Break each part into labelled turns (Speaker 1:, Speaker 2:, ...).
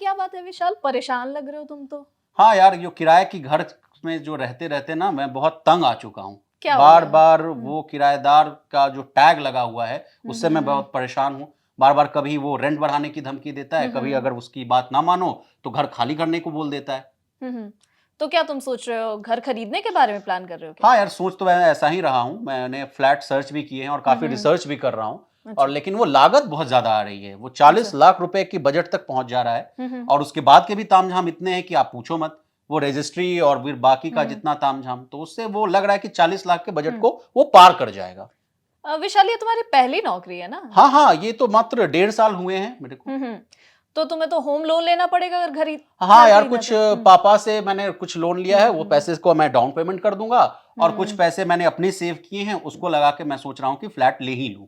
Speaker 1: क्या बात है विशाल, परेशान लग रहे हो तुम तो।
Speaker 2: हाँ यार, जो किराए की घर में जो रहते रहते ना मैं बहुत तंग आ चुका हूँ।
Speaker 1: क्या हो
Speaker 2: बार
Speaker 1: गया?
Speaker 2: बार वो किराएदार का जो टैग लगा हुआ है उससे मैं
Speaker 1: हम्म।
Speaker 2: बहुत परेशान हूँ। बार बार कभी वो रेंट बढ़ाने की धमकी देता है, कभी
Speaker 1: हम्म।
Speaker 2: अगर उसकी बात ना मानो तो घर खाली करने को बोल देता है।
Speaker 1: हम्म। तो क्या तुम सोच रहे हो, घर खरीदने के बारे में प्लान कर रहे हो क्या?
Speaker 2: हाँ यार, सोच तो मैं ऐसा ही रहा हूँ। मैंने फ्लैट सर्च भी किए हैं और काफ़ी
Speaker 1: हम्म।
Speaker 2: रिसर्च भी कर रहा हूँ। और
Speaker 1: अच्छा।
Speaker 2: लेकिन वो लागत बहुत ज़्यादा आ रही है। वो
Speaker 1: अच्छा।
Speaker 2: 40 लाख रुपए की बजट तक पहुँच जा रहा है।
Speaker 1: हम्म।
Speaker 2: और उसके बाद के भी तामझाम इतने हैं कि आप पूछो मत। वो रजिस्ट्री और फिर बाकी का
Speaker 1: हम्म।
Speaker 2: जितना तामझाम, तो उससे वो लग रहा है कि 40 लाख के बजट
Speaker 1: हम्म।
Speaker 2: को वो पार कर जाएगा।
Speaker 1: विशाल, ये तुम्हारी पहली नौकरी है ना?
Speaker 2: हाँ हाँ, ये तो मात्र 1.5 साल हुए हैं मेरे को।
Speaker 1: हम्म। तो तुम्हें तो होम लोन लेना पड़ेगा अगर
Speaker 2: हाँ
Speaker 1: घर
Speaker 2: यार,
Speaker 1: खरीदना
Speaker 2: कुछ
Speaker 1: तो।
Speaker 2: पापा से मैंने कुछ लोन लिया है, वो
Speaker 1: हम्म।
Speaker 2: पैसे को मैं डाउन पेमेंट कर दूंगा। और कुछ
Speaker 1: हम्म।
Speaker 2: पैसे मैंने अपने सेव किए हैं, उसको लगा के मैं सोच रहा हूँ कि फ्लैट ले ही लूँ।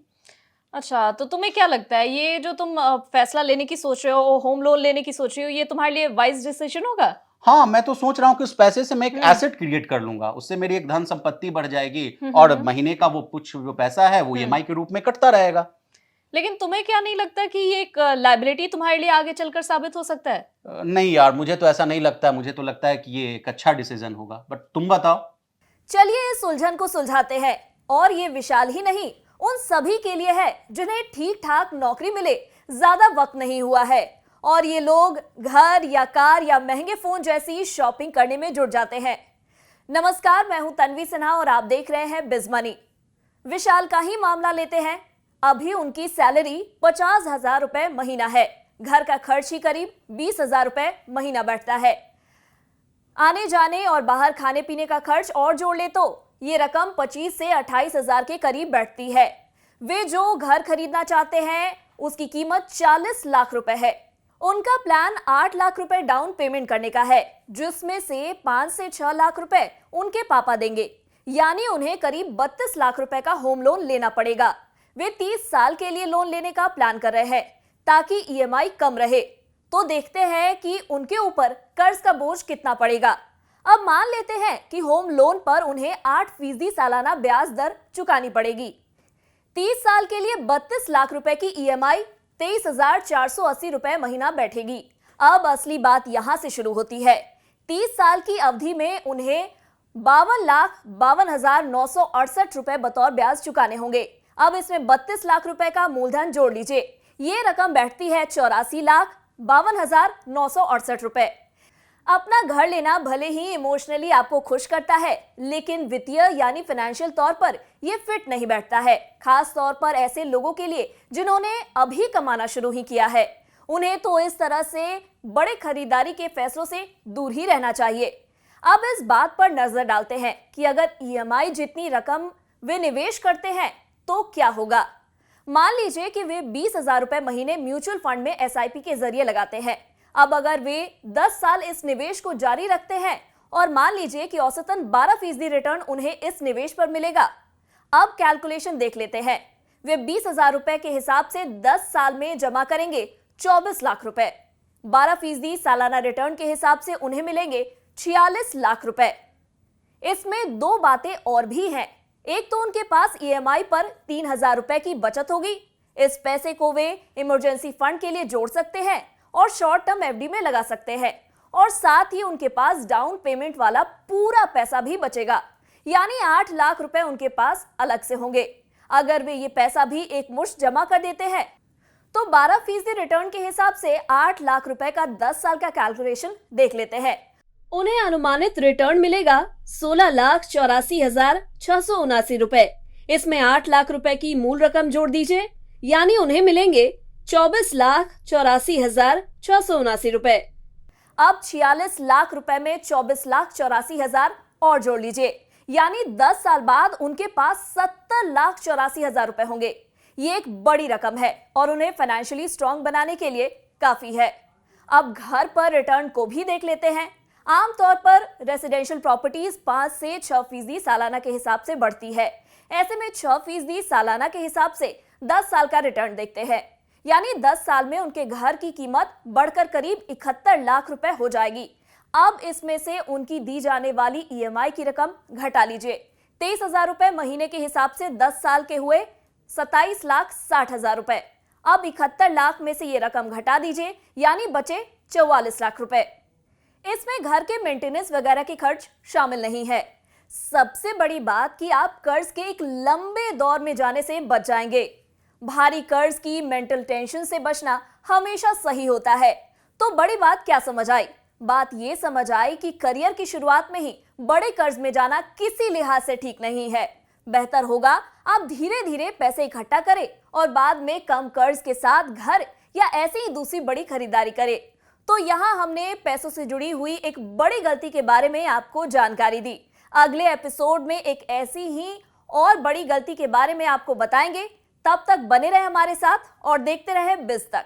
Speaker 1: अच्छा, तो तुम्हें क्या लगता है, ये जो तुम फैसला लेने की सोच रहे हो, होम लोन लेने की सोच रहे हो, ये तुम्हारे लिए वाइज डिसीजन होगा?
Speaker 2: हाँ, मैं तो सोच रहा हूँ कि उस पैसे से मैं एक
Speaker 1: हम्म।
Speaker 2: एसेट क्रिएट कर लूँगा, उससे मेरी एक धन संपत्ति बढ़ जाएगी और
Speaker 1: हम्म।
Speaker 2: महीने का वो कुछ जो पैसा है वो
Speaker 1: हम्म।
Speaker 2: ईएमआई के रूप में कटता रहेगा।
Speaker 1: लेकिन तुम्हें क्या नहीं लगता कि ये एक लायबिलिटी तुम्हारे लिए आगे चलकर साबित हो सकता है?
Speaker 2: नहीं यार, मुझे तो ऐसा नहीं लगता, मुझे तो लगता है कि ये एक अच्छा डिसीजन होगा, बट तुम बताओ।
Speaker 3: चलिए इस उलझन को सुलझाते हैं। और ये विशाल ही नहीं, उन सभी के लिए है जिन्हें ठीक ठाक नौकरी मिले ज्यादा वक्त नहीं हुआ है और ये लोग घर या कार या महंगे फोन जैसी शॉपिंग करने में जुट जाते हैं। नमस्कार, मैं हूं तन्वी सिन्हा और आप देख रहे हैं बिज मनी। विशाल का ही मामला लेते हैं। अभी उनकी सैलरी 50,000 रुपए महीना है। घर का खर्च ही करीब 20,000 रुपए महीना बैठता है। आने जाने और बाहर खाने पीने का खर्च और जोड़ ले तो ये रकम 25 से 28,000 के करीब बैठती है। वे जो घर खरीदना चाहते हैं उसकी कीमत 40 लाख रुपए है। उनका प्लान 8 लाख रुपए डाउन पेमेंट करने का है, जिसमें से 5 से 6 लाख रुपए उनके पापा देंगे। यानी उन्हें करीब 32 लाख रुपए का होम लोन लेना पड़ेगा। वे 30 साल के लिए लोन लेने का प्लान कर रहे हैं ताकि ईएमआई कम रहे। तो देखते हैं कि उनके ऊपर कर्ज का बोझ कितना पड़ेगा। अब मान लेते हैं कि होम लोन पर उन्हें 8% सालाना ब्याज दर चुकानी पड़ेगी। 30 साल के लिए 32 लाख रुपए की ईएमआई 23,480 रुपए महीना बैठेगी। अब असली बात यहां से शुरू होती है। 30 साल की अवधि में उन्हें 52,52,968 रुपए बतौर ब्याज चुकाने होंगे। अब इसमें 32 लाख रुपए का मूलधन जोड़ लीजिए, ये रकम बैठती है 84,52,968 रुपए। अपना घर लेना भले ही इमोशनली आपको खुश करता है, लेकिन वित्तीय यानी फाइनेंशियल तौर पर यह फिट नहीं बैठता है, खास तौर पर ऐसे लोगों के लिए जिन्होंने अभी कमाना शुरू ही किया है। उन्हें तो इस तरह से बड़े खरीदारी के फैसलों से दूर ही रहना चाहिए। अब इस बात पर नजर डालते हैं कि अगर ईएमआई जितनी रकम वे निवेश करते हैं तो क्या होगा। मान लीजिए कि वे 20,000 रुपए महीने म्यूचुअल फंड में एसआईपी के जरिए लगाते हैं। अब अगर वे 10 साल इस निवेश को जारी रखते हैं और मान लीजिए कि औसतन 12% रिटर्न उन्हें इस निवेश पर मिलेगा। अब कैलकुलेशन देख लेते हैं। वे 20,000 रुपए के हिसाब से 10 साल में जमा करेंगे 24 लाख रुपए। 12% सालाना रिटर्न के हिसाब से उन्हें मिलेंगे 46 लाख रुपए। इसमें दो बातें और भी हैं। एक तो उनके पास ईएमआई पर 3,000 रुपए की बचत होगी। इस पैसे को वे इमरजेंसी फंड के लिए जोड़ सकते हैं और शॉर्ट टर्म एफडी में लगा सकते हैं। और साथ ही उनके पास डाउन पेमेंट वाला पूरा पैसा भी बचेगा, यानी 8 लाख रुपए उनके पास अलग से होंगे। अगर वे ये पैसा भी एक मुश्त जमा कर देते हैं तो 12% रिटर्न के हिसाब से 8 लाख रुपए का 10 साल का कैलकुलेशन देख लेते हैं। उन्हें अनुमानित रिटर्न मिलेगा 16,84,679 रुपए। इसमें 8 लाख रुपए की मूल रकम जोड़ दीजिए, यानी उन्हें मिलेंगे 24,84,679 रुपए। अब 46 लाख रुपए में 24,84,000 और जोड़ लीजिए, यानी 10 साल बाद उनके पास 70,84,000 रुपए होंगे। ये एक बड़ी रकम है और उन्हें फाइनेंशियली स्ट्रांग बनाने के लिए काफी है। अब घर पर रिटर्न को भी देख लेते हैं। आमतौर पर रेसिडेंशियल प्रॉपर्टीज 5 से 6% सालाना के हिसाब से बढ़ती है। ऐसे में 6% सालाना के हिसाब से 10 साल का रिटर्न देखते हैं, यानी 10 साल में उनके घर की कीमत बढ़कर करीब 71 लाख रुपए हो जाएगी। अब इसमें से उनकी दी जाने वाली ईएमआई की रकम घटा लीजिए। 23,000 रुपए महीने के हिसाब से 10 साल के हुए 27,60,000 रुपए। अब 71 लाख में से ये रकम घटा दीजिए, यानी बचे 44 लाख रुपए। इसमें घर के मेंटेनेंस वगैरह के खर्च शामिल नहीं है। सबसे बड़ी बात कि आप कर्ज के एक लंबे दौर में जाने से बच जाएंगे। भारी कर्ज की मेंटल टेंशन से बचना हमेशा सही होता है। तो बड़ी बात क्या समझ आई? बात ये समझ आई कि करियर की शुरुआत में ही बड़े कर्ज में जाना किसी लिहाज से ठीक नहीं है। बेहतर होगा आप धीरे धीरे पैसे इकट्ठा करें और बाद में कम कर्ज के साथ घर या ऐसी ही दूसरी बड़ी खरीदारी करें। तो यहाँ हमने पैसों से जुड़ी हुई एक बड़ी गलती के बारे में आपको जानकारी दी। अगले एपिसोड में एक ऐसी ही और बड़ी गलती के बारे में आपको बताएंगे। तब तक बने रहे हमारे साथ और देखते रहे बिज़ तक।